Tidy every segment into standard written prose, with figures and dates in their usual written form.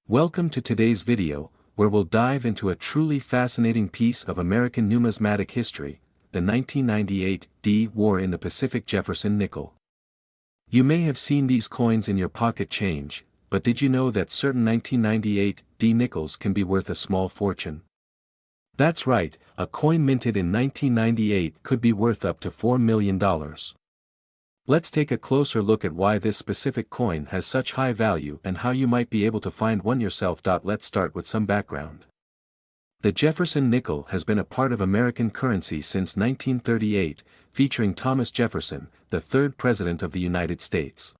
Welcome to today's video, where we'll dive into a truly fascinating piece of American numismatic history, the 1998 D War in the Pacific Jefferson nickel. You may have seen these coins in your pocket change, but did you know that certain 1998 D nickels can be worth a small fortune? That's right, a coin minted in 1998 could be worth up to $4 million. Let's take a closer look at why this specific coin has such high value and how you might be able to find one yourself. Let's start with some background. The Jefferson nickel has been a part of American currency since 1938, featuring Thomas Jefferson, the third President of the United States.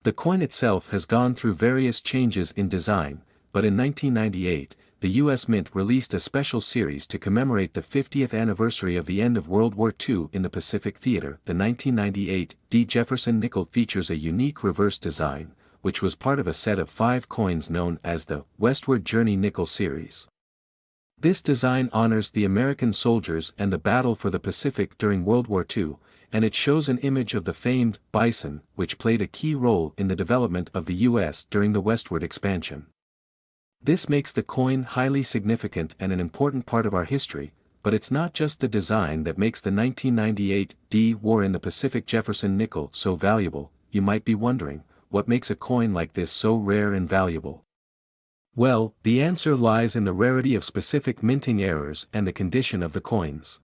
The coin itself has gone through various changes in design, but in 1998, the U.S. Mint released a special series to commemorate the 50th anniversary of the end of World War II in the Pacific Theater. The 1998 D Jefferson nickel features a unique reverse design, which was part of a set of 5 coins known as the Westward Journey Nickel series. This design honors the American soldiers and the battle for the Pacific during World War II, and it shows an image of the famed bison, which played a key role in the development of the U.S. during the westward expansion. This makes the coin highly significant and an important part of our history, but it's not just the design that makes the 1998 D War in the Pacific Jefferson nickel so valuable. You might be wondering, what makes a coin like this so rare and valuable? Well, the answer lies in the rarity of specific minting errors and the condition of the coins.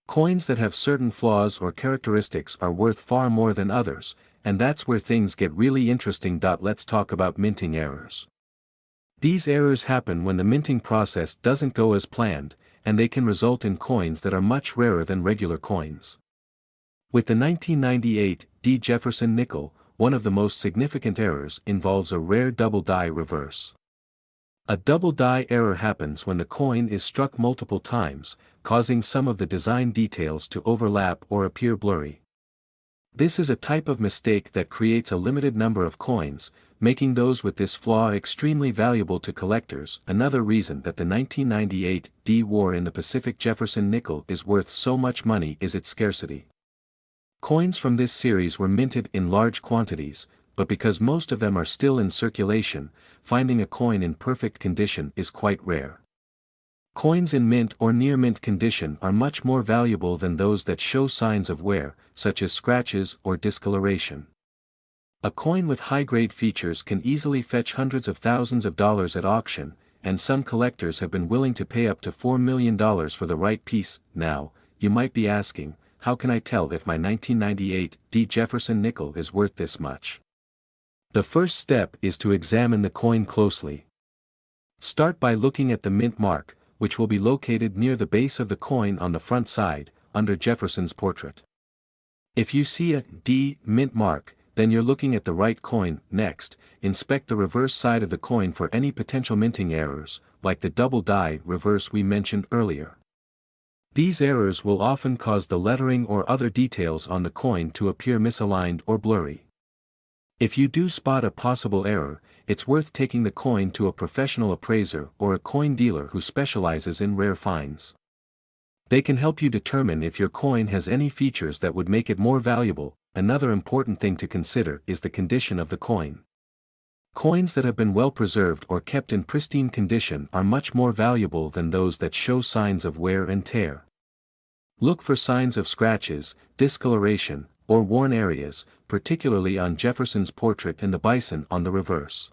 Coins that have certain flaws or characteristics are worth far more than others, and that's where things get really interesting. Let's talk about minting errors. These errors happen when the minting process doesn't go as planned, and they can result in coins that are much rarer than regular coins. With the 1998 D Jefferson nickel, one of the most significant errors involves a rare double die reverse. A double die error happens when the coin is struck multiple times, causing some of the design details to overlap or appear blurry. This is a type of mistake that creates a limited number of coins, making those with this flaw extremely valuable to collectors. Another reason that the 1998 D War in the Pacific Jefferson nickel is worth so much money is its scarcity. Coins from this series were minted in large quantities, but because most of them are still in circulation, finding a coin in perfect condition is quite rare. Coins in mint or near mint condition are much more valuable than those that show signs of wear, such as scratches or discoloration. A coin with high-grade features can easily fetch hundreds of thousands of dollars at auction, and some collectors have been willing to pay up to $4 million for the right piece. Now, you might be asking, how can I tell if my 1998 D Jefferson nickel is worth this much? The first step is to examine the coin closely. Start by looking at the mint mark, which will be located near the base of the coin on the front side, under Jefferson's portrait. If you see a D mint mark, then you're looking at the right coin. Next, inspect the reverse side of the coin for any potential minting errors, like the double die reverse we mentioned earlier. These errors will often cause the lettering or other details on the coin to appear misaligned or blurry. If you do spot a possible error, it's worth taking the coin to a professional appraiser or a coin dealer who specializes in rare finds. They can help you determine if your coin has any features that would make it more valuable. Another important thing to consider is the condition of the coin. Coins that have been well preserved or kept in pristine condition are much more valuable than those that show signs of wear and tear. Look for signs of scratches, discoloration, or worn areas, particularly on Jefferson's portrait and the bison on the reverse.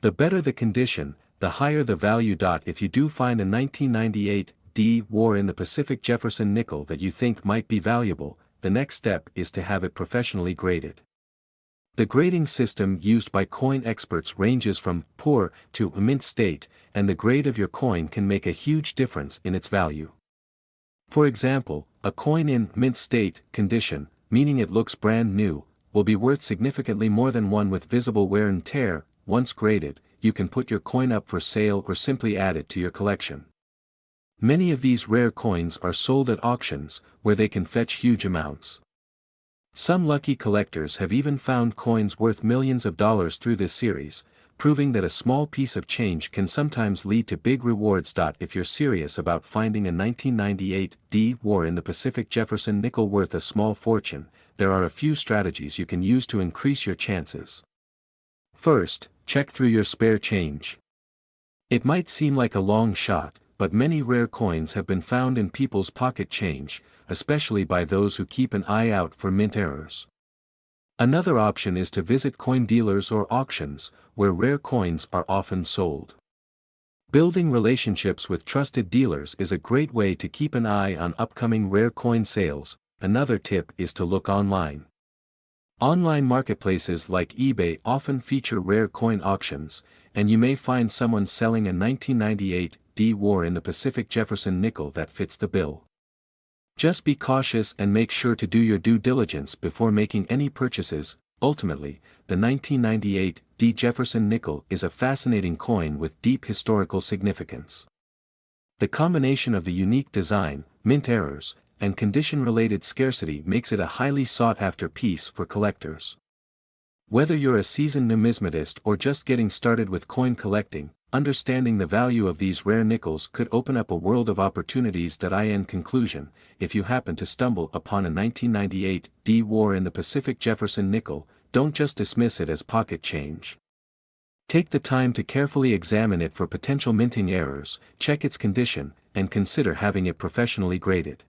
The better the condition, the higher the value. If you do find a 1998 D War in the Pacific Jefferson nickel that you think might be valuable, the next step is to have it professionally graded. The grading system used by coin experts ranges from poor to mint state, and the grade of your coin can make a huge difference in its value. For example, a coin in mint state condition, meaning it looks brand new, will be worth significantly more than one with visible wear and tear. Once graded, you can put your coin up for sale or simply add it to your collection. Many of these rare coins are sold at auctions, where they can fetch huge amounts. Some lucky collectors have even found coins worth millions of dollars through this series, proving that a small piece of change can sometimes lead to big rewards. If you're serious about finding a 1998 D War in the Pacific Jefferson nickel worth a small fortune, there are a few strategies you can use to increase your chances. First, check through your spare change. It might seem like a long shot, but many rare coins have been found in people's pocket change, especially by those who keep an eye out for mint errors. Another option is to visit coin dealers or auctions, where rare coins are often sold. Building relationships with trusted dealers is a great way to keep an eye on upcoming rare coin sales. Another tip is to look online. Online marketplaces like eBay often feature rare coin auctions, and you may find someone selling a 1998 D War in the Pacific Jefferson nickel that fits the bill. Just be cautious and make sure to do your due diligence before making any purchases. Ultimately, the 1998 D Jefferson nickel is a fascinating coin with deep historical significance. The combination of the unique design, mint errors, and condition-related scarcity makes it a highly sought-after piece for collectors. Whether you're a seasoned numismatist or just getting started with coin collecting, understanding the value of these rare nickels could open up a world of opportunities. In conclusion, if you happen to stumble upon a 1998 D War in the Pacific Jefferson nickel, don't just dismiss it as pocket change. Take the time to carefully examine it for potential minting errors, check its condition, and consider having it professionally graded.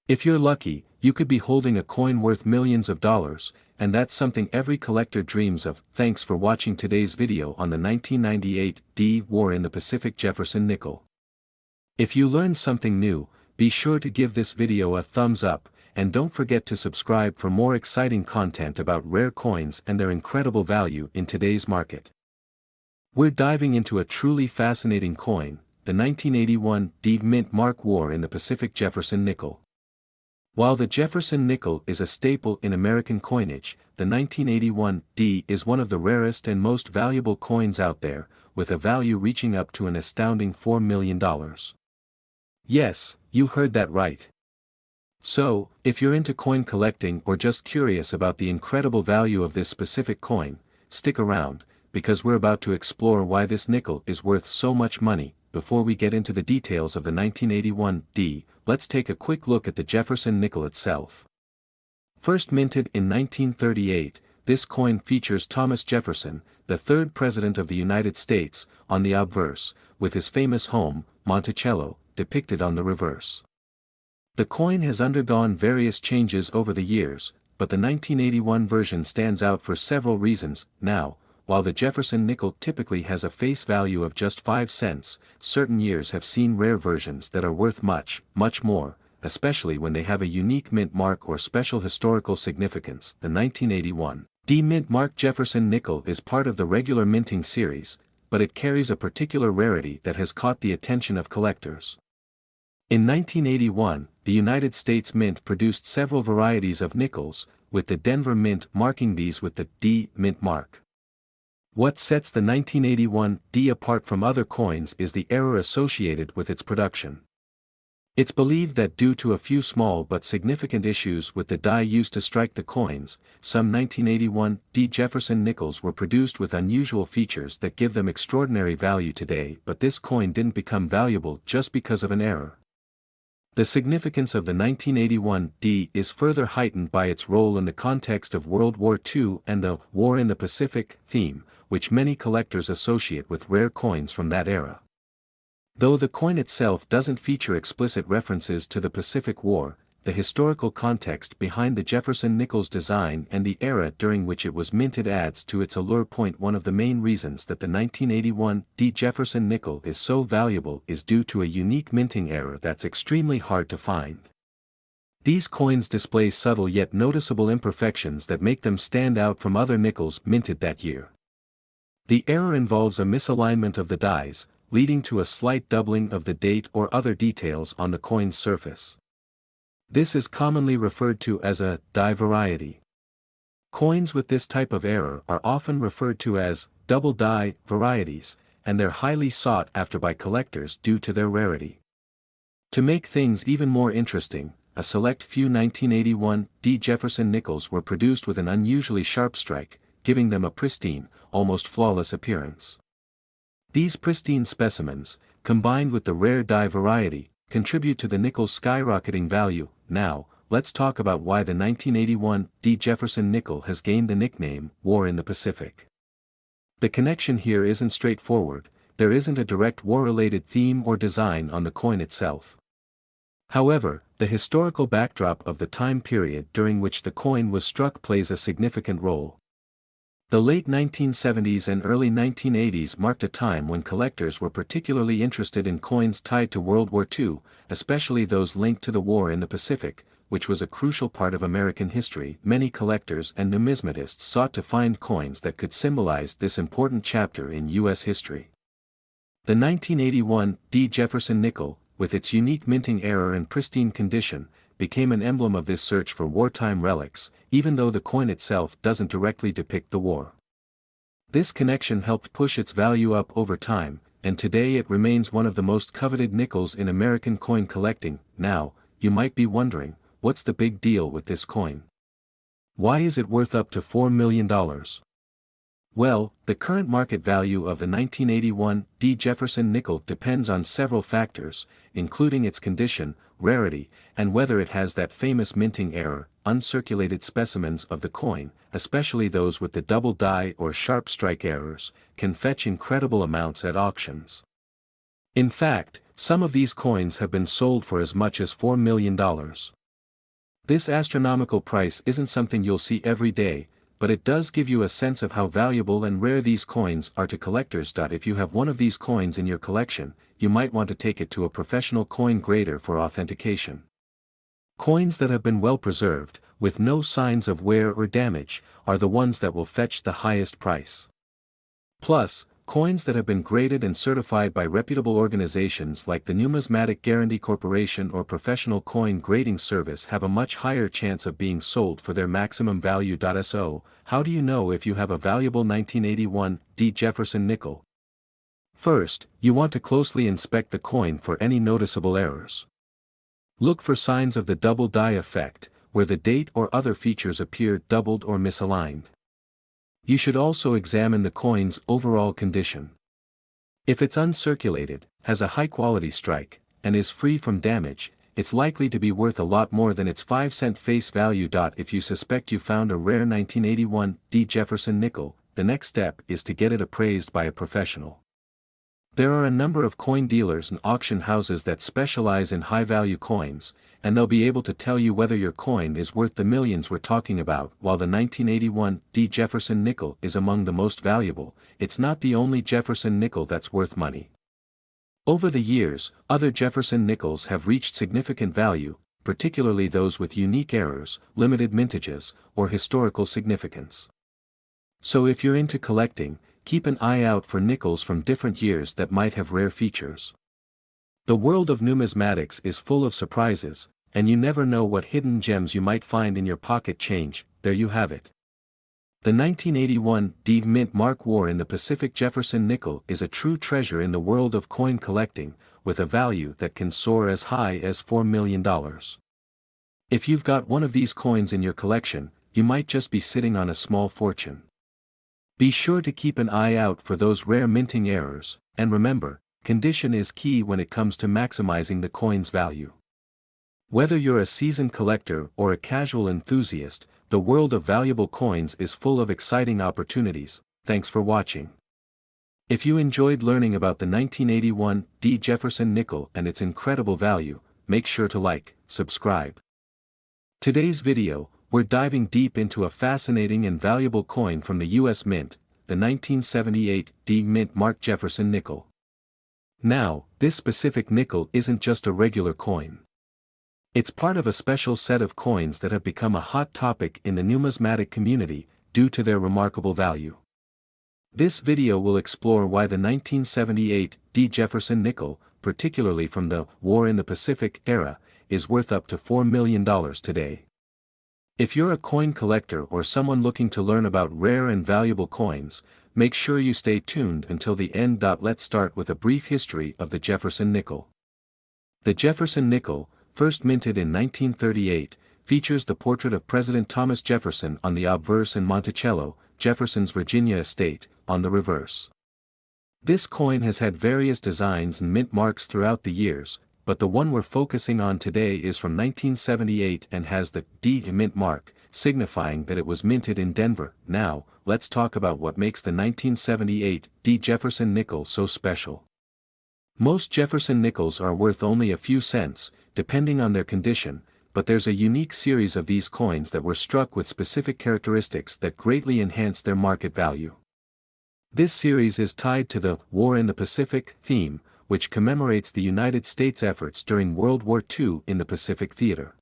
If you're lucky, you could be holding a coin worth millions of dollars, and that's something every collector dreams of. Thanks for watching today's video on the 1998 D War in the Pacific Jefferson nickel. If you learned something new, be sure to give this video a thumbs up, and don't forget to subscribe for more exciting content about rare coins and their incredible value in today's market. We're diving into a truly fascinating coin, the 1981 D Mint Mark War in the Pacific Jefferson nickel. While the Jefferson nickel is a staple in American coinage, the 1981 D is one of the rarest and most valuable coins out there, with a value reaching up to an astounding $4 million. Yes, you heard that right. So, if you're into coin collecting or just curious about the incredible value of this specific coin, stick around, because we're about to explore why this nickel is worth so much money. Before we get into the details of the 1981 D, let's take a quick look at the Jefferson nickel itself. First minted in 1938, this coin features Thomas Jefferson, the third President of the United States, on the obverse, with his famous home, Monticello, depicted on the reverse. The coin has undergone various changes over the years, but the 1981 version stands out for several reasons. Now, while the Jefferson nickel typically has a face value of just 5 cents, certain years have seen rare versions that are worth much, much more, especially when they have a unique mint mark or special historical significance. The 1981 D Mint Mark Jefferson nickel is part of the regular minting series, but it carries a particular rarity that has caught the attention of collectors. In 1981, the United States Mint produced several varieties of nickels, with the Denver Mint marking these with the D Mint mark. What sets the 1981 D apart from other coins is the error associated with its production. It's believed that due to a few small but significant issues with the die used to strike the coins, some 1981 D Jefferson nickels were produced with unusual features that give them extraordinary value today. But this coin didn't become valuable just because of an error. The significance of the 1981 D is further heightened by its role in the context of World War II and the War in the Pacific theme, which many collectors associate with rare coins from that era. Though the coin itself doesn't feature explicit references to the Pacific War, the historical context behind the Jefferson nickel's design and the era during which it was minted adds to its allure. One of the main reasons that the 1981 D Jefferson nickel is so valuable is due to a unique minting error that's extremely hard to find. These coins display subtle yet noticeable imperfections that make them stand out from other nickels minted that year. The error involves a misalignment of the dies, leading to a slight doubling of the date or other details on the coin's surface. This is commonly referred to as a die variety. Coins with this type of error are often referred to as double die varieties, and they're highly sought after by collectors due to their rarity. To make things even more interesting, a select few 1981 D Jefferson nickels were produced with an unusually sharp strike, giving them a pristine, almost flawless appearance. These pristine specimens, combined with the rare die variety, contribute to the nickel's skyrocketing value. Now, let's talk about why the 1981 D Jefferson nickel has gained the nickname War in the Pacific. The connection here isn't straightforward, there isn't a direct war-related theme or design on the coin itself. However, the historical backdrop of the time period during which the coin was struck plays a significant role. The late 1970s and early 1980s marked a time when collectors were particularly interested in coins tied to World War II, especially those linked to the war in the Pacific, which was a crucial part of American history. Many collectors and numismatists sought to find coins that could symbolize this important chapter in U.S. history. The 1981 D. Jefferson nickel, with its unique minting error and pristine condition, became an emblem of this search for wartime relics, even though the coin itself doesn't directly depict the war. This connection helped push its value up over time, and today it remains one of the most coveted nickels in American coin collecting. Now, you might be wondering, what's the big deal with this coin? Why is it worth up to $4 million? Well, the current market value of the 1981 D. Jefferson nickel depends on several factors, including its condition, rarity, and whether it has that famous minting error. Uncirculated specimens of the coin, especially those with the double die or sharp strike errors, can fetch incredible amounts at auctions. In fact, some of these coins have been sold for as much as $4 million. This astronomical price isn't something you'll see every day, but it does give you a sense of how valuable and rare these coins are to collectors. If you have one of these coins in your collection, you might want to take it to a professional coin grader for authentication. Coins that have been well preserved, with no signs of wear or damage, are the ones that will fetch the highest price. Plus, coins that have been graded and certified by reputable organizations like the Numismatic Guarantee Corporation or Professional Coin Grading Service have a much higher chance of being sold for their maximum value. So, how do you know if you have a valuable 1981 D. Jefferson nickel? First, you want to closely inspect the coin for any noticeable errors. Look for signs of the double die effect, where the date or other features appear doubled or misaligned. You should also examine the coin's overall condition. If it's uncirculated, has a high-quality strike, and is free from damage, it's likely to be worth a lot more than its 5-cent face value. If you suspect you found a rare 1981 D. Jefferson nickel, the next step is to get it appraised by a professional. There are a number of coin dealers and auction houses that specialize in high-value coins, and they'll be able to tell you whether your coin is worth the millions we're talking about. While the 1981 D. Jefferson nickel is among the most valuable, it's not the only Jefferson nickel that's worth money. Over the years, other Jefferson nickels have reached significant value, particularly those with unique errors, limited mintages, or historical significance. So if you're into collecting, keep an eye out for nickels from different years that might have rare features. The world of numismatics is full of surprises, and you never know what hidden gems you might find in your pocket change. There you have it. The 1981 D. Mint Mark War in the Pacific Jefferson nickel is a true treasure in the world of coin collecting, with a value that can soar as high as $4 million. If you've got one of these coins in your collection, you might just be sitting on a small fortune. Be sure to keep an eye out for those rare minting errors, and remember, condition is key when it comes to maximizing the coin's value. Whether you're a seasoned collector or a casual enthusiast, the world of valuable coins is full of exciting opportunities. Thanks for watching. If you enjoyed learning about the 1981 D. Jefferson nickel and its incredible value, make sure to like, subscribe. Today's video, we're diving deep into a fascinating and valuable coin from the U.S. Mint, the 1978 D. Mint Mark Jefferson nickel. Now, this specific nickel isn't just a regular coin. It's part of a special set of coins that have become a hot topic in the numismatic community, due to their remarkable value. This video will explore why the 1978 D. Jefferson nickel, particularly from the War in the Pacific era, is worth up to $4 million today. If you're a coin collector or someone looking to learn about rare and valuable coins, make sure you stay tuned until the end. Let's start with a brief history of the Jefferson nickel. The Jefferson nickel, first minted in 1938, features the portrait of President Thomas Jefferson on the obverse and Monticello, Jefferson's Virginia estate, on the reverse. This coin has had various designs and mint marks throughout the years, but the one we're focusing on today is from 1978 and has the D. Mint mark, signifying that it was minted in Denver. Now, let's talk about what makes the 1978 D. Jefferson nickel so special. Most Jefferson nickels are worth only a few cents, depending on their condition, but there's a unique series of these coins that were struck with specific characteristics that greatly enhance their market value. This series is tied to the War in the Pacific theme, which commemorates the United States' efforts during World War II in the Pacific theater.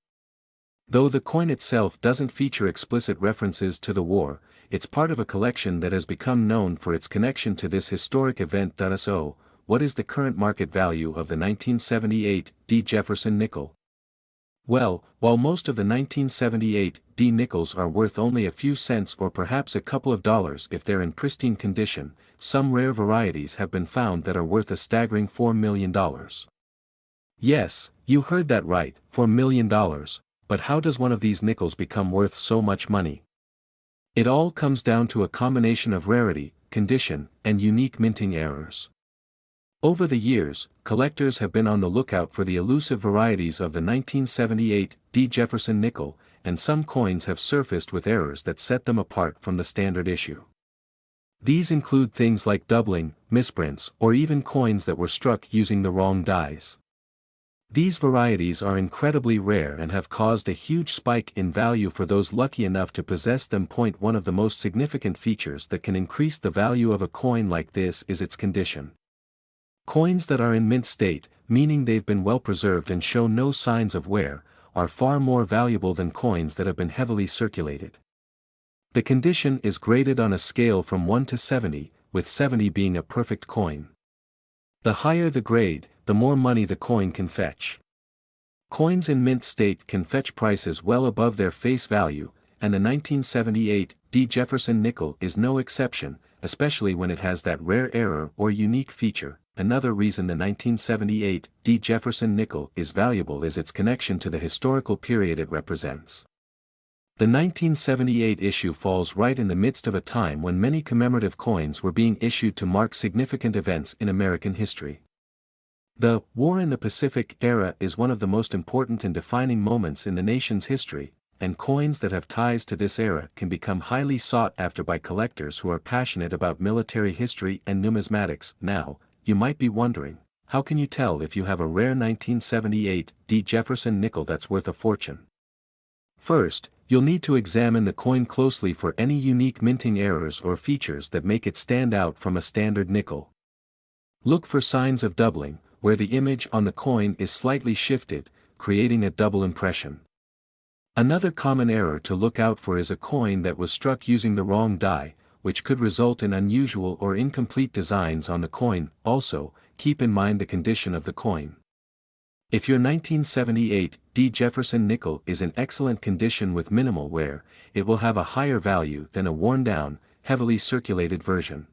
Though the coin itself doesn't feature explicit references to the war, it's part of a collection that has become known for its connection to this historic event. So, what is the current market value of the 1978 D. Jefferson nickel? Well, while most of the 1978 D nickels are worth only a few cents or perhaps a couple of dollars if they're in pristine condition, some rare varieties have been found that are worth a staggering $4 million. Yes, you heard that right, $4 million, but how does one of these nickels become worth so much money? It all comes down to a combination of rarity, condition, and unique minting errors. Over the years, collectors have been on the lookout for the elusive varieties of the 1978 D. Jefferson nickel, and some coins have surfaced with errors that set them apart from the standard issue. These include things like doubling, misprints, or even coins that were struck using the wrong dies. These varieties are incredibly rare and have caused a huge spike in value for those lucky enough to possess them. One of the most significant features that can increase the value of a coin like this is its condition. Coins that are in mint state, meaning they've been well preserved and show no signs of wear, are far more valuable than coins that have been heavily circulated. The condition is graded on a scale from 1 to 70, with 70 being a perfect coin. The higher the grade, the more money the coin can fetch. Coins in mint state can fetch prices well above their face value, and the 1978 D. Jefferson nickel is no exception, especially when it has that rare error or unique feature. Another reason the 1978 D. Jefferson nickel is valuable is its connection to the historical period it represents. The 1978 issue falls right in the midst of a time when many commemorative coins were being issued to mark significant events in American history. The War in the Pacific era is one of the most important and defining moments in the nation's history, and coins that have ties to this era can become highly sought after by collectors who are passionate about military history and numismatics. Now, you might be wondering, how can you tell if you have a rare 1978 D. Jefferson nickel that's worth a fortune? First, you'll need to examine the coin closely for any unique minting errors or features that make it stand out from a standard nickel. Look for signs of doubling, where the image on the coin is slightly shifted, creating a double impression. Another common error to look out for is a coin that was struck using the wrong die, which could result in unusual or incomplete designs on the coin. Also, keep in mind the condition of the coin. If your 1978 D. Jefferson nickel is in excellent condition with minimal wear, it will have a higher value than a worn-down, heavily circulated version.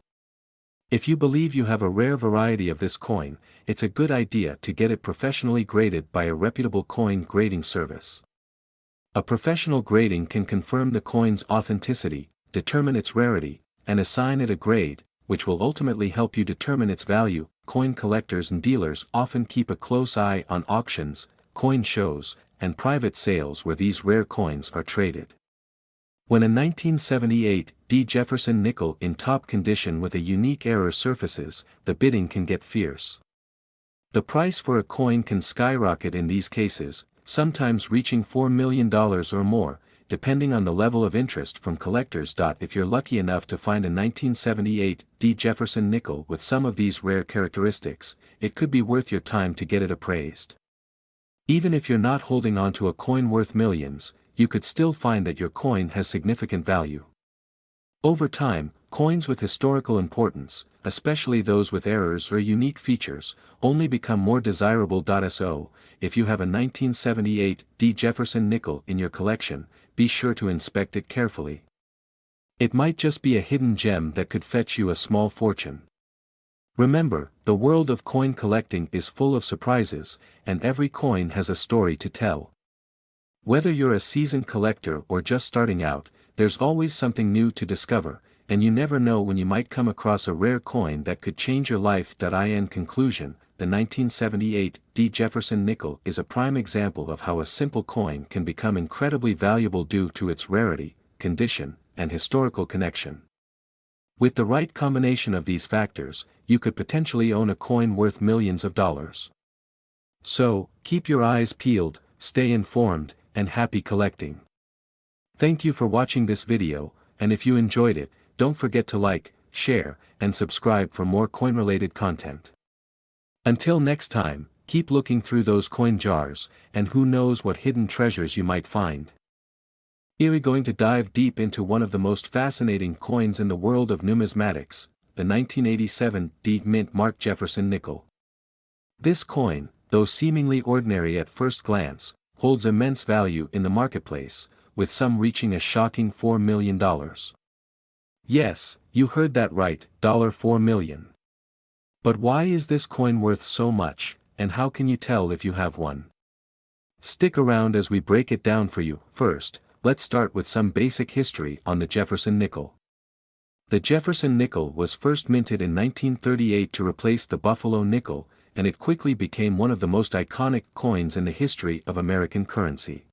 If you believe you have a rare variety of this coin, it's a good idea to get it professionally graded by a reputable coin grading service. A professional grading can confirm the coin's authenticity, determine its rarity, and assign it a grade, which will ultimately help you determine its value. Coin collectors and dealers often keep a close eye on auctions, coin shows, and private sales where these rare coins are traded. When a 1978 D. Jefferson nickel in top condition with a unique error surfaces, the bidding can get fierce. The price for a coin can skyrocket in these cases, sometimes reaching $4 million or more, depending on the level of interest from collectors. If you're lucky enough to find a 1978 D. Jefferson nickel with some of these rare characteristics, it could be worth your time to get it appraised. Even if you're not holding on to a coin worth millions, you could still find that your coin has significant value. Over time, coins with historical importance, especially those with errors or unique features, only become more desirable. So, if you have a 1978 D. Jefferson nickel in your collection, be sure to inspect it carefully. It might just be a hidden gem that could fetch you a small fortune. Remember, the world of coin collecting is full of surprises, and every coin has a story to tell. Whether you're a seasoned collector or just starting out, there's always something new to discover, and you never know when you might come across a rare coin that could change your life. In conclusion, the 1978 D. Jefferson nickel is a prime example of how a simple coin can become incredibly valuable due to its rarity, condition, and historical connection. With the right combination of these factors, you could potentially own a coin worth millions of dollars. So, keep your eyes peeled, stay informed, and happy collecting. Thank you for watching this video, and if you enjoyed it, don't forget to like, share, and subscribe for more coin-related content. Until next time, keep looking through those coin jars, and who knows what hidden treasures you might find. We're going to dive deep into one of the most fascinating coins in the world of numismatics, the 1987 D. Mint Mark Jefferson nickel. This coin, though seemingly ordinary at first glance, holds immense value in the marketplace, with some reaching a shocking $4 million. Yes, you heard that right, $4 million. But why is this coin worth so much, and how can you tell if you have one? Stick around as we break it down for you. First, let's start with some basic history on the Jefferson nickel. The Jefferson nickel was first minted in 1938 to replace the Buffalo nickel, and it quickly became one of the most iconic coins in the history of American currency.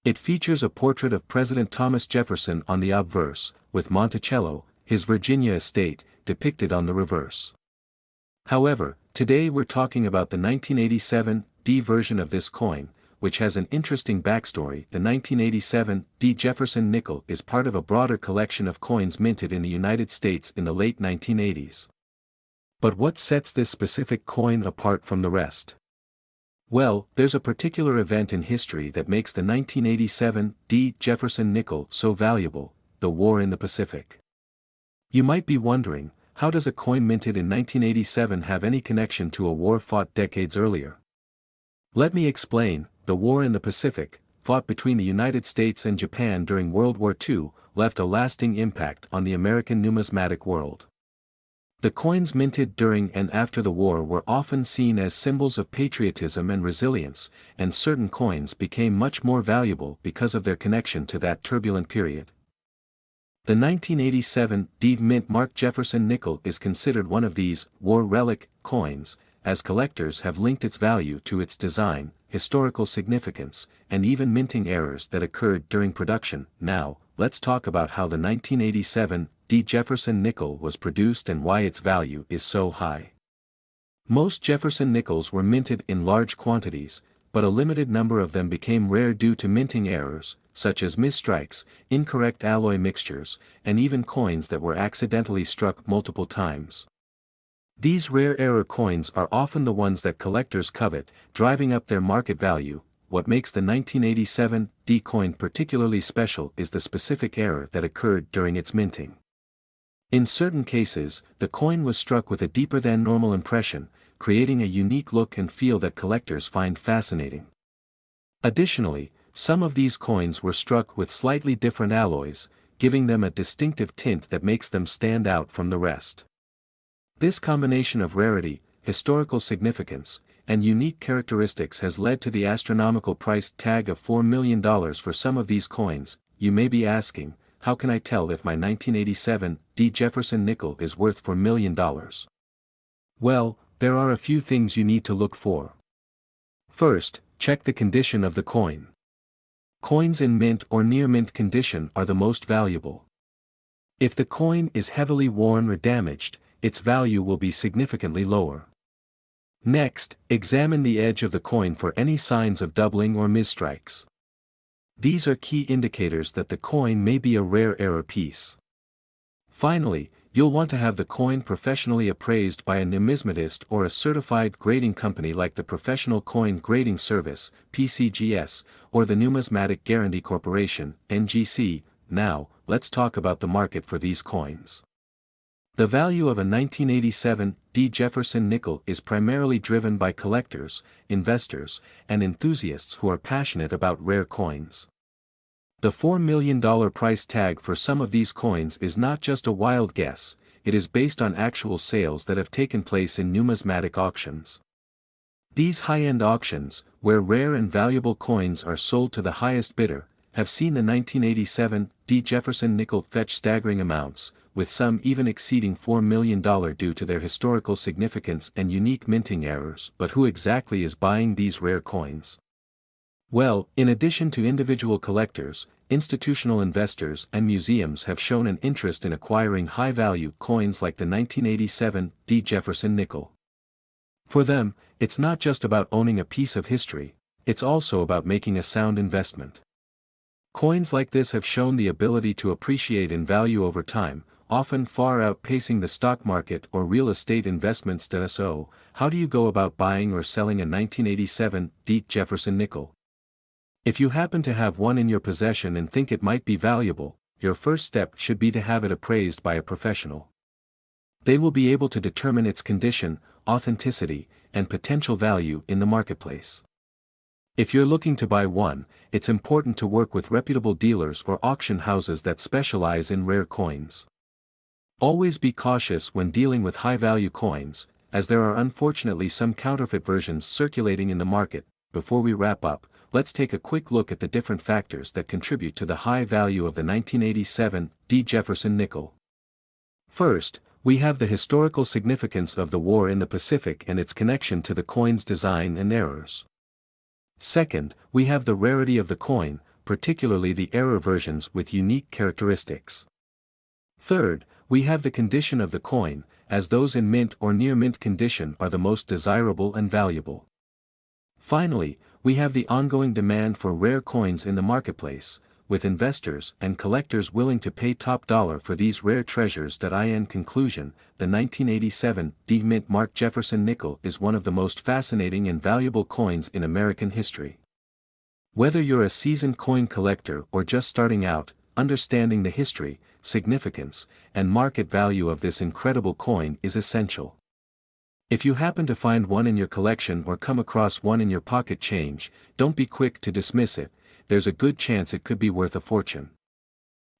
It features a portrait of President Thomas Jefferson on the obverse, with Monticello, his Virginia estate, depicted on the reverse. However, today we're talking about the 1987 D version of this coin, which has an interesting backstory. The 1987 D. Jefferson nickel is part of a broader collection of coins minted in the United States in the late 1980s. But what sets this specific coin apart from the rest? Well, there's a particular event in history that makes the 1987 D. Jefferson nickel so valuable: the War in the Pacific. You might be wondering, how does a coin minted in 1987 have any connection to a war fought decades earlier? Let me explain. The War in the Pacific, fought between the United States and Japan during World War II, left a lasting impact on the American numismatic world. The coins minted during and after the war were often seen as symbols of patriotism and resilience, and certain coins became much more valuable because of their connection to that turbulent period. The 1987 D. Mint Mark Jefferson nickel is considered one of these war relic coins, as collectors have linked its value to its design, historical significance, and even minting errors that occurred during production. Now, let's talk about how the 1987 D. Jefferson nickel was produced and why its value is so high. Most Jefferson nickels were minted in large quantities, but a limited number of them became rare due to minting errors, such as misstrikes, incorrect alloy mixtures, and even coins that were accidentally struck multiple times. These rare error coins are often the ones that collectors covet, driving up their market value. What makes the 1987 D coin particularly special is the specific error that occurred during its minting. In certain cases, the coin was struck with a deeper than normal impression, creating a unique look and feel that collectors find fascinating. Additionally, some of these coins were struck with slightly different alloys, giving them a distinctive tint that makes them stand out from the rest. This combination of rarity, historical significance, and unique characteristics has led to the astronomical price tag of $4 million for some of these coins. You may be asking, how can I tell if my 1987 D. Jefferson nickel is worth $4 million? Well, there are a few things you need to look for. First, check the condition of the coin. Coins in mint or near mint condition are the most valuable. If the coin is heavily worn or damaged, its value will be significantly lower. Next, examine the edge of the coin for any signs of doubling or misstrikes. These are key indicators that the coin may be a rare error piece. Finally, you'll want to have the coin professionally appraised by a numismatist or a certified grading company like the Professional Coin Grading Service, PCGS, or the Numismatic Guarantee Corporation, NGC. Now, let's talk about the market for these coins. The value of a 1987 D. Jefferson nickel is primarily driven by collectors, investors, and enthusiasts who are passionate about rare coins. The $4 million price tag for some of these coins is not just a wild guess, it is based on actual sales that have taken place in numismatic auctions. These high-end auctions, where rare and valuable coins are sold to the highest bidder, have seen the 1987 D. Jefferson nickel fetch staggering amounts, with some even exceeding $4 million due to their historical significance and unique minting errors. But who exactly is buying these rare coins? Well, in addition to individual collectors, institutional investors and museums have shown an interest in acquiring high-value coins like the 1987 D. Jefferson nickel. For them, it's not just about owning a piece of history, it's also about making a sound investment. Coins like this have shown the ability to appreciate in value over time, often far outpacing the stock market or real estate investments. So, how do you go about buying or selling a 1987 D. Jefferson nickel? If you happen to have one in your possession and think it might be valuable, your first step should be to have it appraised by a professional. They will be able to determine its condition, authenticity, and potential value in the marketplace. If you're looking to buy one, it's important to work with reputable dealers or auction houses that specialize in rare coins. Always be cautious when dealing with high-value coins, as there are unfortunately some counterfeit versions circulating in the market. Before we wrap up, let's take a quick look at the different factors that contribute to the high value of the 1987 D. Jefferson nickel. First, we have the historical significance of the war in the Pacific and its connection to the coin's design and errors. Second, we have the rarity of the coin, particularly the error versions with unique characteristics. Third, we have the condition of the coin, as those in mint or near mint condition are the most desirable and valuable. Finally, we have the ongoing demand for rare coins in the marketplace, with investors and collectors willing to pay top dollar for these rare treasures. In conclusion, the 1987 D. Mint Mark Jefferson nickel is one of the most fascinating and valuable coins in American history. Whether you're a seasoned coin collector or just starting out, understanding the history, significance, and market value of this incredible coin is essential. If you happen to find one in your collection or come across one in your pocket change, don't be quick to dismiss it. There's a good chance it could be worth a fortune.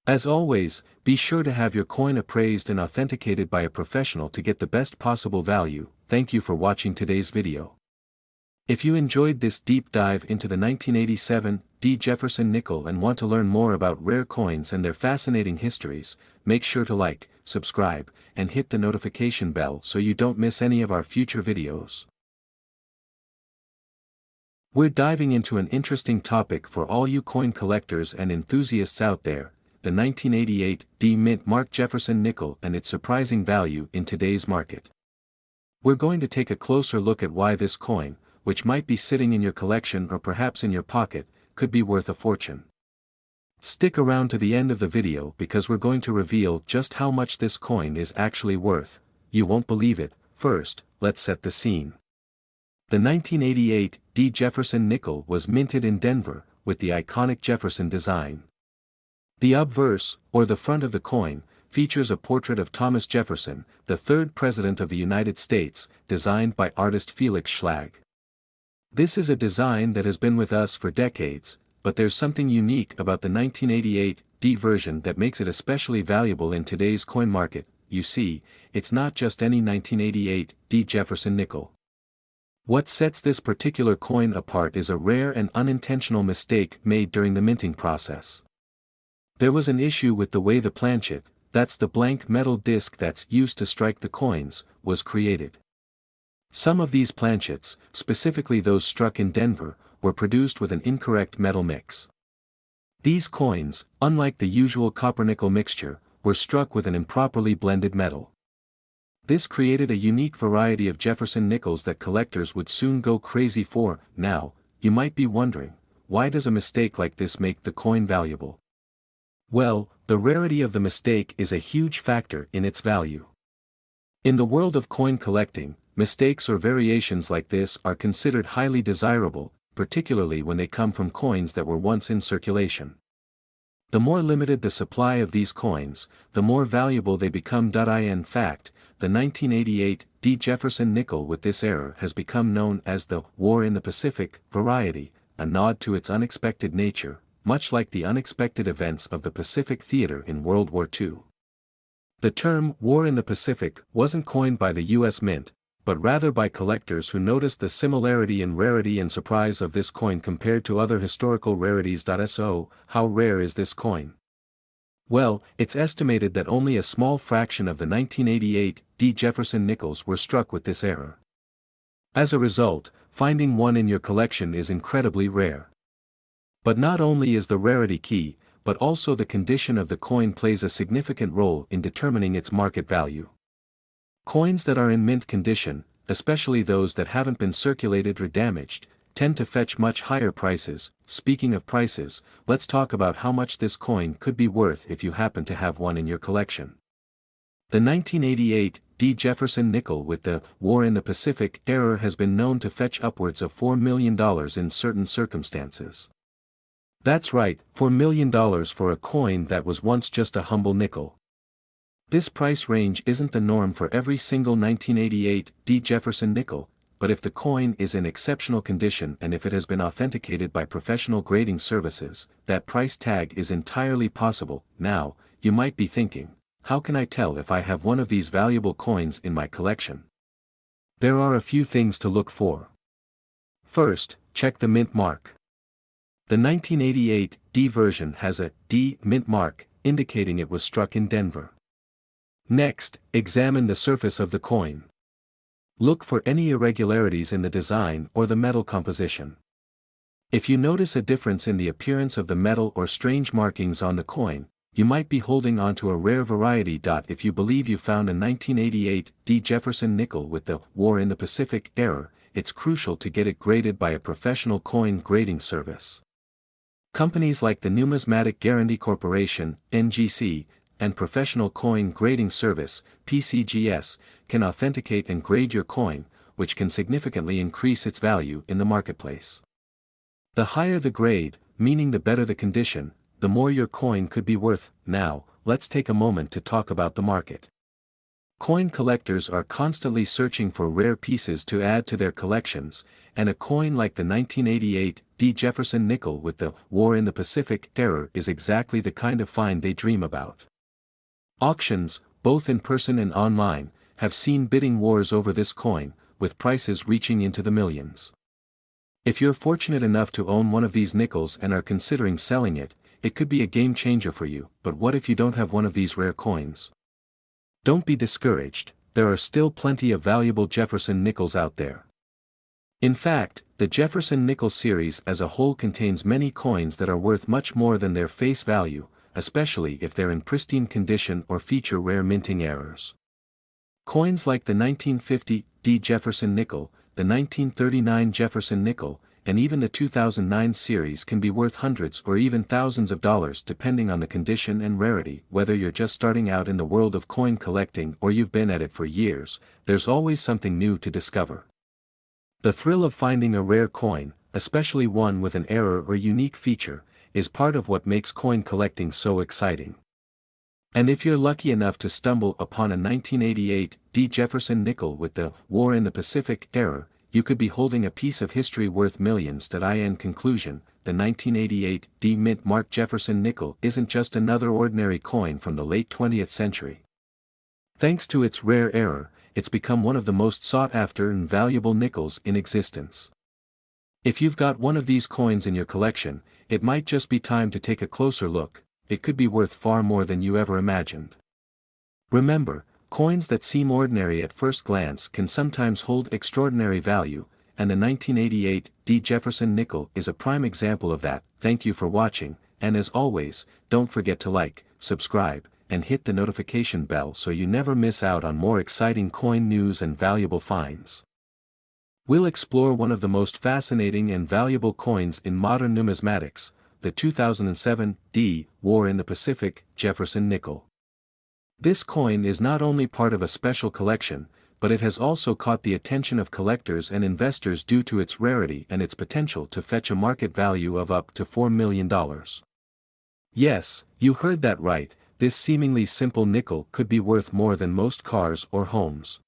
As always, be sure to have your coin appraised and authenticated by a professional to get the best possible value. Thank you for watching today's video. If you enjoyed this deep dive into the 1987 D. Jefferson nickel and want to learn more about rare coins and their fascinating histories, make sure to like, subscribe, and hit the notification bell so you don't miss any of our future videos. We're diving into an interesting topic for all you coin collectors and enthusiasts out there, the 1988 D. Mint Mark Jefferson nickel and its surprising value in today's market. We're going to take a closer look at why this coin, which might be sitting in your collection or perhaps in your pocket, could be worth a fortune. Stick around to the end of the video because we're going to reveal just how much this coin is actually worth. You won't believe it. First, let's set the scene. The 1988 D. Jefferson nickel was minted in Denver, with the iconic Jefferson design. The obverse, or the front of the coin, features a portrait of Thomas Jefferson, the third President of the United States, designed by artist Felix Schlag. This is a design that has been with us for decades, but there's something unique about the 1988 D version that makes it especially valuable in today's coin market. You see, it's not just any 1988 D. Jefferson nickel. What sets this particular coin apart is a rare and unintentional mistake made during the minting process. There was an issue with the way the planchet, that's the blank metal disc that's used to strike the coins, was created. Some of these planchets, specifically those struck in Denver, were produced with an incorrect metal mix. These coins, unlike the usual copper-nickel mixture, were struck with an improperly blended metal. This created a unique variety of Jefferson nickels that collectors would soon go crazy for. Now, you might be wondering, why does a mistake like this make the coin valuable? Well, the rarity of the mistake is a huge factor in its value. In the world of coin collecting, mistakes or variations like this are considered highly desirable, particularly when they come from coins that were once in circulation. The more limited the supply of these coins, the more valuable they become. In fact, the 1988 D. Jefferson nickel with this error has become known as the "War in the Pacific" variety, a nod to its unexpected nature, much like the unexpected events of the Pacific Theater in World War II. The term "War in the Pacific" wasn't coined by the U.S. Mint, but rather by collectors who noticed the similarity in rarity and surprise of this coin compared to other historical rarities. So, how rare is this coin? Well, it's estimated that only a small fraction of the 1988 D. Jefferson nickels were struck with this error. As a result, finding one in your collection is incredibly rare. But not only is the rarity key, but also the condition of the coin plays a significant role in determining its market value. Coins that are in mint condition, especially those that haven't been circulated or damaged, tend to fetch much higher prices. Speaking of prices, let's talk about how much this coin could be worth if you happen to have one in your collection. The 1988 D. Jefferson nickel with the War in the Pacific era has been known to fetch upwards of $4 million in certain circumstances. That's right, $4 million for a coin that was once just a humble nickel. This price range isn't the norm for every single 1988 D. Jefferson nickel, but if the coin is in exceptional condition and if it has been authenticated by professional grading services, that price tag is entirely possible. Now, you might be thinking, how can I tell if I have one of these valuable coins in my collection? There are a few things to look for. First, check the mint mark. The 1988 D version has a D mint mark, indicating it was struck in Denver. Next, examine the surface of the coin. Look for any irregularities in the design or the metal composition. If you notice a difference in the appearance of the metal or strange markings on the coin, you might be holding onto a rare variety. If you believe you found a 1988 D. Jefferson nickel with the War in the Pacific era, it's crucial to get it graded by a professional coin grading service. Companies like the Numismatic Guarantee Corporation, NGC, and Professional Coin Grading Service, PCGS, can authenticate and grade your coin, which can significantly increase its value in the marketplace. The higher the grade, meaning the better the condition, the more your coin could be worth. Now, let's take a moment to talk about the market. Coin collectors are constantly searching for rare pieces to add to their collections, and a coin like the 1988 D. Jefferson nickel with the War in the Pacific era is exactly the kind of find they dream about. Auctions, both in person and online, have seen bidding wars over this coin, with prices reaching into the millions. If you're fortunate enough to own one of these nickels and are considering selling it, it could be a game changer for you. But what if you don't have one of these rare coins? Don't be discouraged, there are still plenty of valuable Jefferson nickels out there. In fact, the Jefferson nickel series as a whole contains many coins that are worth much more than their face value, especially if they're in pristine condition or feature rare minting errors. Coins like the 1950 D. Jefferson nickel, the 1939 Jefferson nickel, and even the 2009 series can be worth hundreds or even thousands of dollars depending on the condition and rarity. Whether you're just starting out in the world of coin collecting or you've been at it for years, there's always something new to discover. The thrill of finding a rare coin, especially one with an error or unique feature, is part of what makes coin collecting so exciting. And if you're lucky enough to stumble upon a 1988 D. Jefferson nickel with the War in the Pacific era, you could be holding a piece of history worth millions. In conclusion, the 1988 D. mint mark Jefferson nickel isn't just another ordinary coin from the late 20th century. Thanks to its rare error, it's become one of the most sought-after and valuable nickels in existence. If you've got one of these coins in your collection, it might just be time to take a closer look. It could be worth far more than you ever imagined. Remember, coins that seem ordinary at first glance can sometimes hold extraordinary value, and the 1988 D. Jefferson nickel is a prime example of that. Thank you for watching, and as always, don't forget to like, subscribe, and hit the notification bell so you never miss out on more exciting coin news and valuable finds. We'll explore one of the most fascinating and valuable coins in modern numismatics, the 2007 D. War in the Pacific Jefferson nickel. This coin is not only part of a special collection, but it has also caught the attention of collectors and investors due to its rarity and its potential to fetch a market value of up to $4 million. Yes, you heard that right, this seemingly simple nickel could be worth more than most cars or homes.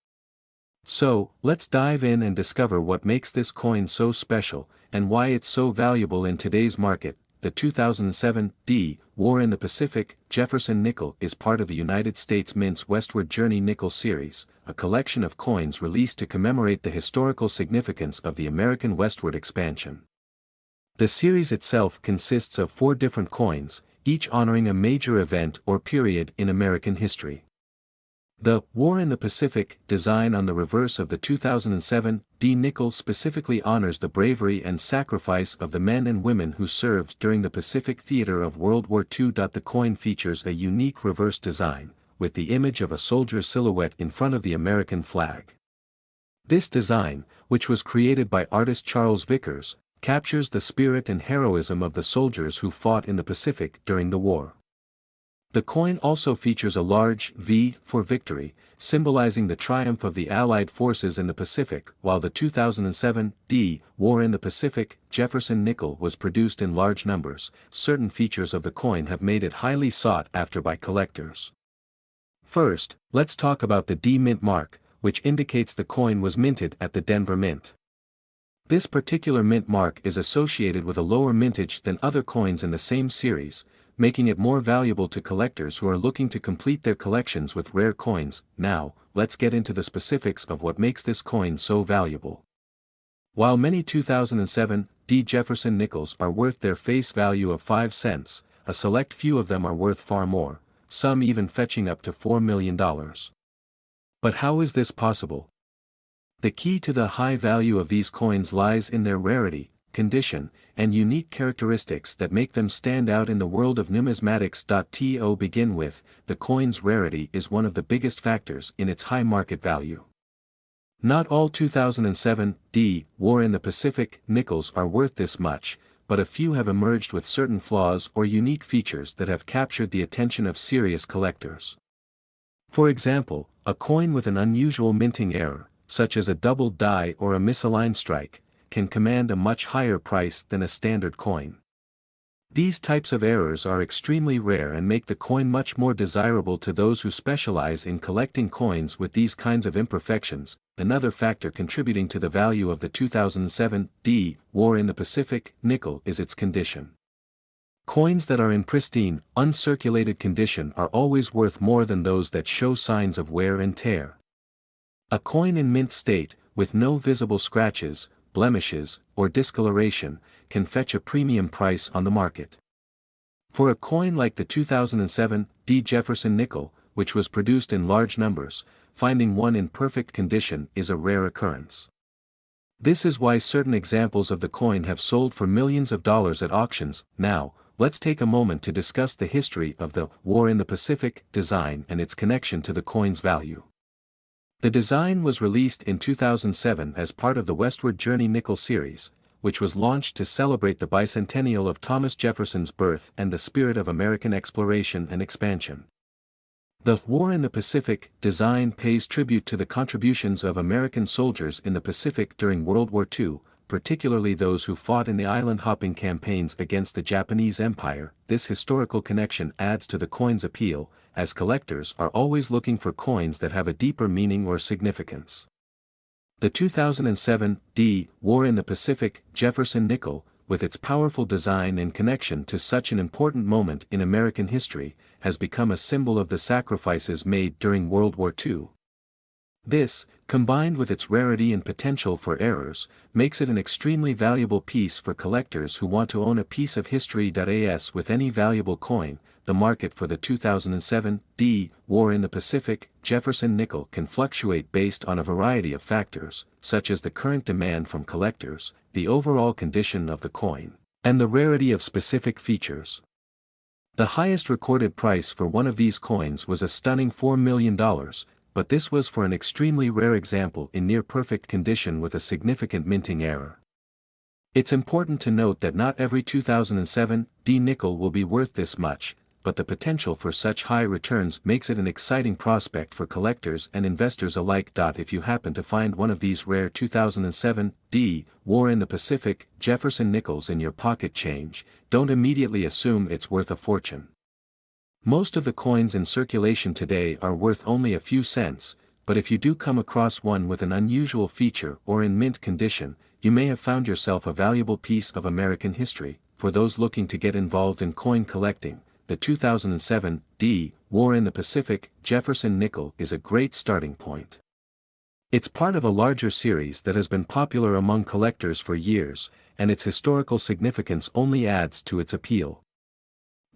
So, let's dive in and discover what makes this coin so special, and why it's so valuable in today's market. The 2007 D. War in the Pacific Jefferson nickel is part of the United States Mint's Westward Journey nickel series, a collection of coins released to commemorate the historical significance of the American westward expansion. The series itself consists of 4 different coins, each honoring a major event or period in American history. The War in the Pacific design on the reverse of the 2007 D nickel specifically honors the bravery and sacrifice of the men and women who served during the Pacific theater of World War II. The coin features a unique reverse design, with the image of a soldier's silhouette in front of the American flag. This design, which was created by artist Charles Vickers, captures the spirit and heroism of the soldiers who fought in the Pacific during the war. The coin also features a large V for victory, symbolizing the triumph of the Allied forces in the Pacific. While the 2007 D War in the Pacific Jefferson nickel was produced in large numbers, certain features of the coin have made it highly sought after by collectors. First, let's talk about the D Mint mark, which indicates the coin was minted at the Denver Mint. This particular mint mark is associated with a lower mintage than other coins in the same series, making it more valuable to collectors who are looking to complete their collections with rare coins. Now, let's get into the specifics of what makes this coin so valuable. While many 2007 D Jefferson nickels are worth their face value of 5 cents, a select few of them are worth far more, some even fetching up to $4 million. But how is this possible? The key to the high value of these coins lies in their rarity, condition, and unique characteristics that make them stand out in the world of numismatics. To begin with, the coin's rarity is one of the biggest factors in its high market value. Not all 2007 D War in the Pacific nickels are worth this much, but a few have emerged with certain flaws or unique features that have captured the attention of serious collectors. For example, a coin with an unusual minting error, such as a doubled die or a misaligned strike, can command a much higher price than a standard coin. These types of errors are extremely rare and make the coin much more desirable to those who specialize in collecting coins with these kinds of imperfections. Another factor contributing to the value of the 2007 D War in the Pacific nickel is its condition. Coins that are in pristine, uncirculated condition are always worth more than those that show signs of wear and tear. A coin in mint state, with no visible scratches, blemishes, or discoloration, can fetch a premium price on the market. For a coin like the 2007 D Jefferson nickel, which was produced in large numbers, finding one in perfect condition is a rare occurrence. This is why certain examples of the coin have sold for millions of dollars at auctions. Now, let's take a moment to discuss the history of the War in the Pacific design and its connection to the coin's value. The design was released in 2007 as part of the Westward Journey nickel series, which was launched to celebrate the bicentennial of Thomas Jefferson's birth and the spirit of American exploration and expansion. The War in the Pacific design pays tribute to the contributions of American soldiers in the Pacific during World War II, particularly those who fought in the island-hopping campaigns against the Japanese Empire. This historical connection adds to the coin's appeal, as collectors are always looking for coins that have a deeper meaning or significance. The 2007 D War in the Pacific Jefferson nickel, with its powerful design and connection to such an important moment in American history, has become a symbol of the sacrifices made during World War II. This, combined with its rarity and potential for errors, makes it an extremely valuable piece for collectors who want to own a piece of history. As with any valuable coin, the market for the 2007 D War in the Pacific Jefferson nickel can fluctuate based on a variety of factors, such as the current demand from collectors, the overall condition of the coin, and the rarity of specific features. The highest recorded price for one of these coins was a stunning $4 million, but this was for an extremely rare example in near-perfect condition with a significant minting error. It's important to note that not every 2007 D nickel will be worth this much, but the potential for such high returns makes it an exciting prospect for collectors and investors alike. If you happen to find one of these rare 2007 D War in the Pacific Jefferson nickels in your pocket change, don't immediately assume it's worth a fortune. Most of the coins in circulation today are worth only a few cents, but if you do come across one with an unusual feature or in mint condition, you may have found yourself a valuable piece of American history. For those looking to get involved in coin collecting, the 2007 D War in the Pacific Jefferson nickel is a great starting point. It's part of a larger series that has been popular among collectors for years, and its historical significance only adds to its appeal.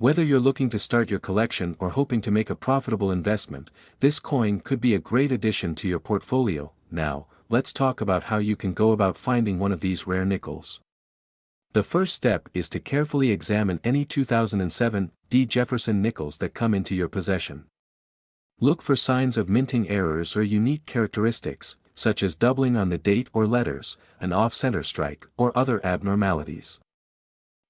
Whether you're looking to start your collection or hoping to make a profitable investment, this coin could be a great addition to your portfolio. Now, let's talk about how you can go about finding one of these rare nickels. The first step is to carefully examine any 2007 D. Jefferson nickels that come into your possession. Look for signs of minting errors or unique characteristics, such as doubling on the date or letters, an off-center strike, or other abnormalities.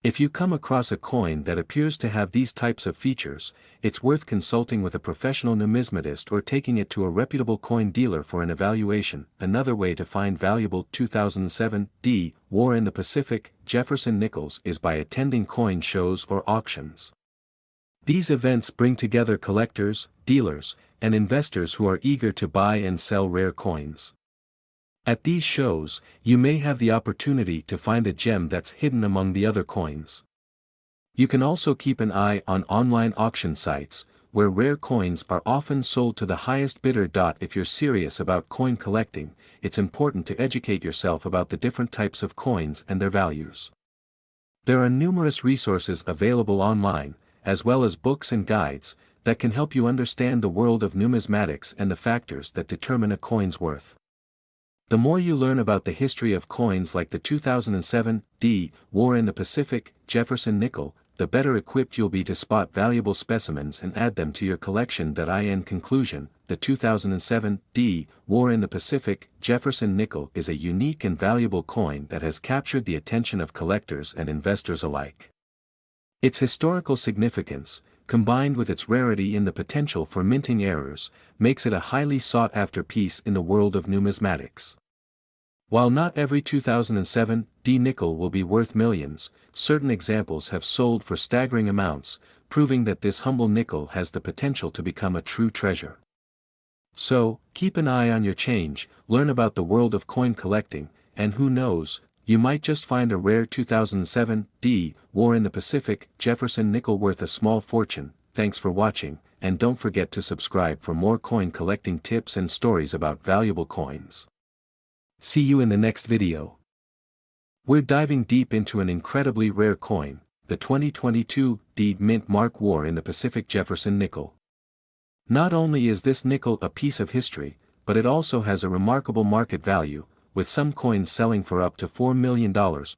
If you come across a coin that appears to have these types of features, it's worth consulting with a professional numismatist or taking it to a reputable coin dealer for an evaluation. Another way to find valuable 2007 D. War in the Pacific Jefferson nickels is by attending coin shows or auctions. These events bring together collectors, dealers, and investors who are eager to buy and sell rare coins. At these shows, you may have the opportunity to find a gem that's hidden among the other coins. You can also keep an eye on online auction sites, where rare coins are often sold to the highest bidder. If you're serious about coin collecting, it's important to educate yourself about the different types of coins and their values. There are numerous resources available online, as well as books and guides, that can help you understand the world of numismatics and the factors that determine a coin's worth. The more you learn about the history of coins like the 2007 D. War in the Pacific Jefferson nickel, the better equipped you'll be to spot valuable specimens and add them to your collection. In conclusion, the 2007 D. War in the Pacific Jefferson nickel is a unique and valuable coin that has captured the attention of collectors and investors alike. Its historical significance, combined with its rarity and the potential for minting errors, makes it a highly sought-after piece in the world of numismatics. While not every 2007 D nickel will be worth millions, certain examples have sold for staggering amounts, proving that this humble nickel has the potential to become a true treasure. So, keep an eye on your change, learn about the world of coin collecting, and who knows, you might just find a rare 2007 D. War in the Pacific Jefferson nickel worth a small fortune. Thanks for watching, and don't forget to subscribe for more coin collecting tips and stories about valuable coins. See you in the next video. We're diving deep into an incredibly rare coin, the 2022 D. Mint Mark War in the Pacific Jefferson nickel. Not only is this nickel a piece of history, but it also has a remarkable market value, with some coins selling for up to $4 million.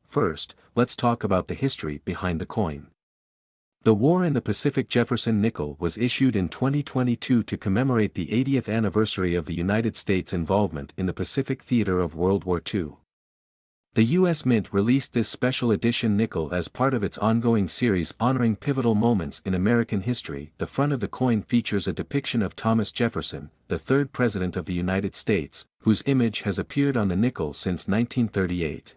First, let's talk about the history behind the coin. The War in the Pacific Jefferson nickel was issued in 2022 to commemorate the 80th anniversary of the United States' involvement in the Pacific theater of World War II. The U.S. Mint released this special edition nickel as part of its ongoing series honoring pivotal moments in American history. The front of the coin features a depiction of Thomas Jefferson, the third President of the United States, whose image has appeared on the nickel since 1938.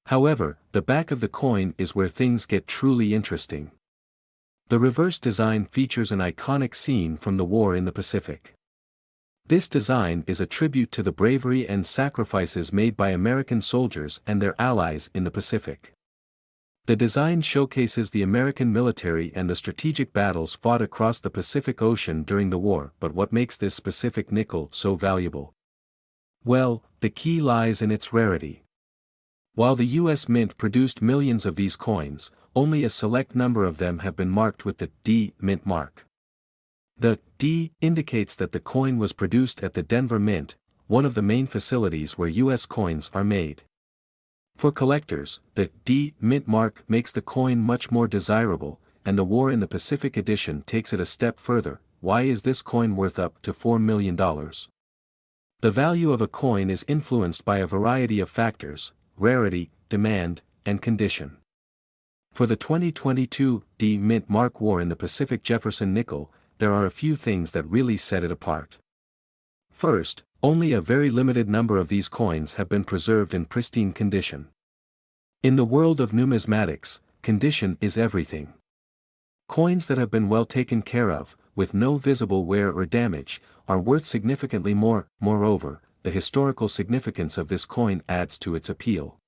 However, the back of the coin is where things get truly interesting. The reverse design features an iconic scene from the War in the Pacific. This design is a tribute to the bravery and sacrifices made by American soldiers and their allies in the Pacific. The design showcases the American military and the strategic battles fought across the Pacific Ocean during the war. But what makes this specific nickel so valuable? Well, the key lies in its rarity. While the U.S. Mint produced millions of these coins, only a select number of them have been marked with the D. Mint mark. The D indicates that the coin was produced at the Denver Mint, one of the main facilities where U.S. coins are made. For collectors, the D. Mint mark makes the coin much more desirable, and the War in the Pacific edition takes it a step further. Why is this coin worth up to $4 million? The value of a coin is influenced by a variety of factors: rarity, demand, and condition. For the 2022 D. Mint Mark War in the Pacific Jefferson nickel, there are a few things that really set it apart. First, only a very limited number of these coins have been preserved in pristine condition. In the world of numismatics, condition is everything. Coins that have been well taken care of, with no visible wear or damage, are worth significantly more. Moreover, the historical significance of this coin adds to its appeal.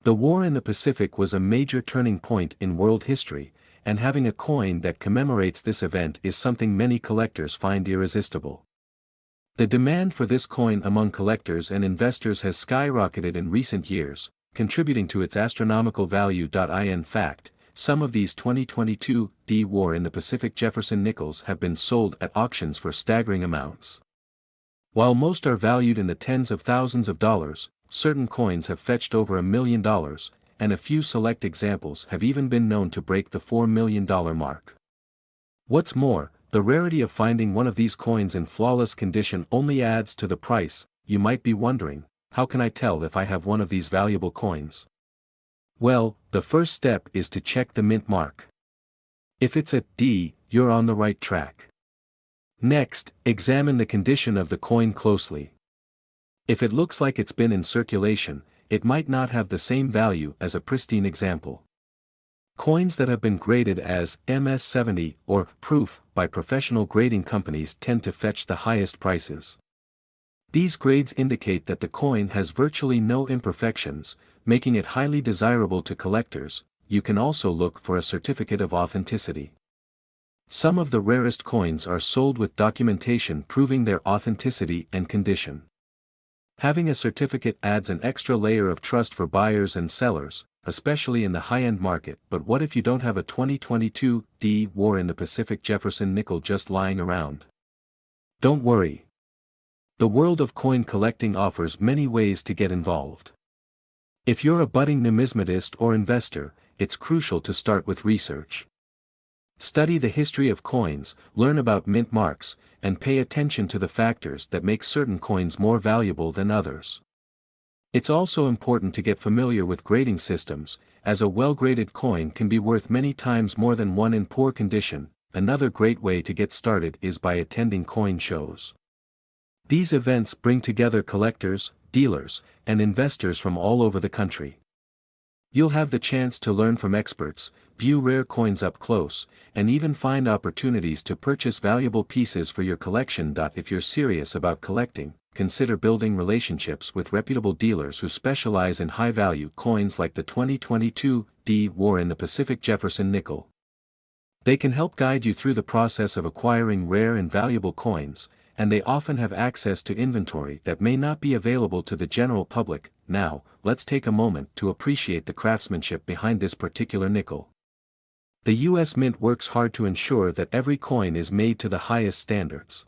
The War in the Pacific was a major turning point in world history, and having a coin that commemorates this event is something many collectors find irresistible. The demand for this coin among collectors and investors has skyrocketed in recent years, contributing to its astronomical value. In fact, some of these 2022 D War in the Pacific Jefferson nickels have been sold at auctions for staggering amounts. While most are valued in the tens of thousands of dollars, certain coins have fetched over $1 million, and a few select examples have even been known to break the $4 million mark. What's more, the rarity of finding one of these coins in flawless condition only adds to the price. You might be wondering, how can I tell if I have one of these valuable coins? Well, the first step is to check the mint mark. If it's a D, you're on the right track. Next, examine the condition of the coin closely. If it looks like it's been in circulation, it might not have the same value as a pristine example. Coins that have been graded as MS-70 or proof by professional grading companies tend to fetch the highest prices. These grades indicate that the coin has virtually no imperfections, making it highly desirable to collectors. You can also look for a certificate of authenticity. Some of the rarest coins are sold with documentation proving their authenticity and condition. Having a certificate adds an extra layer of trust for buyers and sellers, especially in the high-end market. But what if you don't have a 2022 D War in the Pacific Jefferson nickel just lying around? Don't worry. The world of coin collecting offers many ways to get involved. If you're a budding numismatist or investor, it's crucial to start with research. Study the history of coins, learn about mint marks, and pay attention to the factors that make certain coins more valuable than others. It's also important to get familiar with grading systems, as a well-graded coin can be worth many times more than one in poor condition. Another great way to get started is by attending coin shows. These events bring together collectors, dealers, and investors from all over the country. You'll have the chance to learn from experts, view rare coins up close, and even find opportunities to purchase valuable pieces for your collection. If you're serious about collecting, consider building relationships with reputable dealers who specialize in high-value coins like the 2022 D War in the Pacific Jefferson nickel. They can help guide you through the process of acquiring rare and valuable coins, and they often have access to inventory that may not be available to the general public. Now, let's take a moment to appreciate the craftsmanship behind this particular nickel. The U.S. Mint works hard to ensure that every coin is made to the highest standards.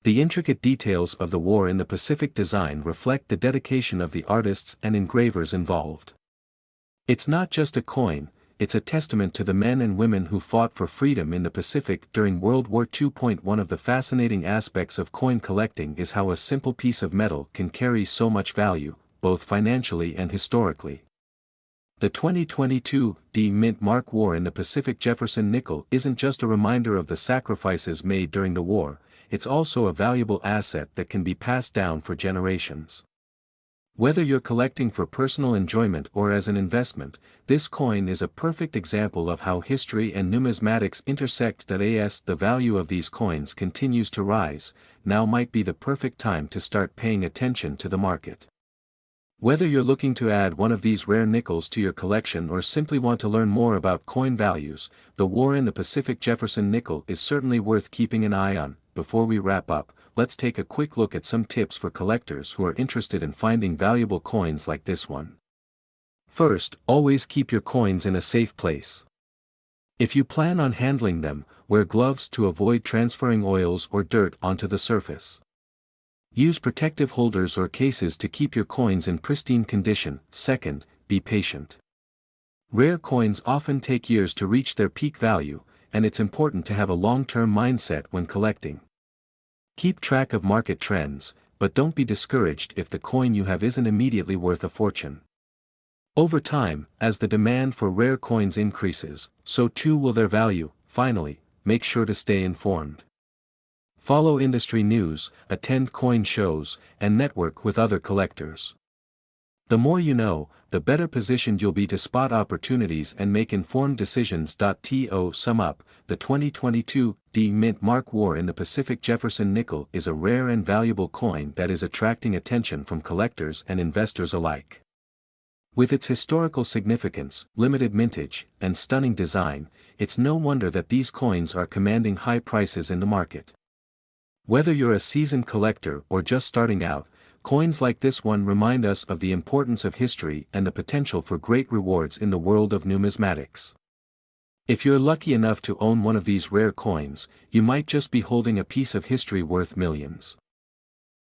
The intricate details of the War in the Pacific design reflect the dedication of the artists and engravers involved. It's not just a coin, it's a testament to the men and women who fought for freedom in the Pacific during World War II. One of the fascinating aspects of coin collecting is how a simple piece of metal can carry so much value, both financially and historically. The 2022 D Mint Mark War in the Pacific Jefferson nickel isn't just a reminder of the sacrifices made during the war, it's also a valuable asset that can be passed down for generations. Whether you're collecting for personal enjoyment or as an investment, this coin is a perfect example of how history and numismatics intersect. As the value of these coins continues to rise, now might be the perfect time to start paying attention to the market. Whether you're looking to add one of these rare nickels to your collection or simply want to learn more about coin values, the War in the Pacific Jefferson nickel is certainly worth keeping an eye on. Before we wrap up, let's take a quick look at some tips for collectors who are interested in finding valuable coins like this one. First, always keep your coins in a safe place. If you plan on handling them, wear gloves to avoid transferring oils or dirt onto the surface. Use protective holders or cases to keep your coins in pristine condition. Second, be patient. Rare coins often take years to reach their peak value, and it's important to have a long-term mindset when collecting. Keep track of market trends, but don't be discouraged if the coin you have isn't immediately worth a fortune. Over time, as the demand for rare coins increases, so too will their value. Finally, make sure to stay informed. Follow industry news, attend coin shows, and network with other collectors. The more you know, the better positioned you'll be to spot opportunities and make informed decisions. To sum up, the 2022 D Mint Mark War in the Pacific Jefferson nickel is a rare and valuable coin that is attracting attention from collectors and investors alike. With its historical significance, limited mintage, and stunning design, it's no wonder that these coins are commanding high prices in the market. Whether you're a seasoned collector or just starting out, coins like this one remind us of the importance of history and the potential for great rewards in the world of numismatics. If you're lucky enough to own one of these rare coins, you might just be holding a piece of history worth millions.